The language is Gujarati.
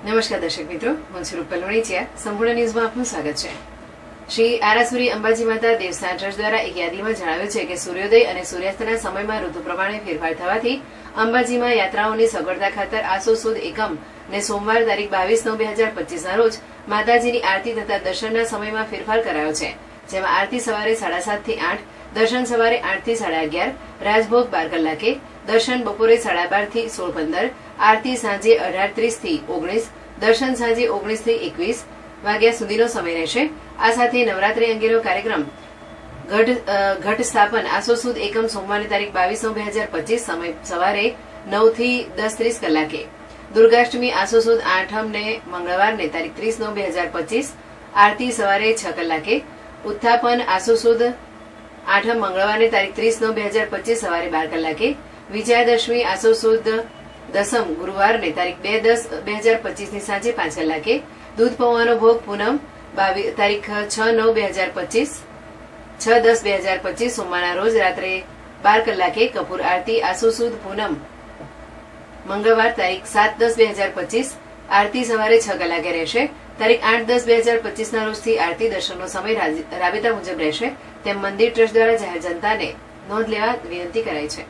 નમસ્કાર દર્શક મિત્રો, હું છું રૂપલ વણીચિયા. સંપૂર્ણ ન્યૂઝમાં આપનું સ્વાગત છે. શ્રી આરાસુરી અંબાજી માતા દેવસ્થાન ટ્રસ્ટ દ્વારા એક યાદીમાં જણાવ્યું છે કે સૂર્યોદય અને સૂર્યાસ્તના સમયમાં ઋતુ પ્રમાણે ફેરફાર થવાથી અંબાજીમાં યાત્રાઓની સગવડતા ખાતર આસો સુદ એકમ ને સોમવાર તારીખ 22/9/2025 રોજ માતાજીની આરતી તથા દર્શનના સમયમાં ફેરફાર કરાયો છે. જેમાં આરતી સવારે 7:30 થી 8, દર્શન સવારે 8 થી 11:30, રાજભોગ 12 કલાકે, દર્શન બપોરે 12:30 થી 16:15, આરતી સાંજે 18:30 થી 19, દર્શન સાંજે 19 થી 21 વાગ્યા સુધીનો સમય રહેશે. આ સાથે નવરાત્રી અંગેનો કાર્યક્રમ ઘટ સ્થાપન આસો સુદ એકમ સોમવારની તારીખ 22/9/2025 સમય સવારે 9 થી 10:30 કલાકે, દુર્ગાષ્ટમી આસો સુદ આઠમ ને મંગળવારને તારીખ 30/9/2025 આરતી સવારે 6 કલાકે, ઉત્થાપન આસો સુદ આઠમ મંગળવારને તારીખ 30/9/2025 સવારે 12 કલાકે, વિજયાદશમી આસો સુદ દસમ ગુરુવારને તારીખ 2/10/2025 ની સાંજે 5 કલાકે, દૂધ પૌવાનો ભોગ પૂનમ તારીખ 6/9/2025 6/10/2025 સોમવારના રોજ રાત્રે 12 કલાકે, કપૂર આરતી આસો સુદ પૂનમ મંગળવાર તારીખ 7/10/2025 આરતી સવારે 6 કલાકે રહેશે. તારીખ 8/10/2025 ના રોજથી આરતી દર્શનનો સમય રાબેતા મુજબ રહેશે તેમ મંદિર ટ્રસ્ટ દ્વારા જાહેર જનતાને નોંધ લેવા વિનંતી કરાઈ છે.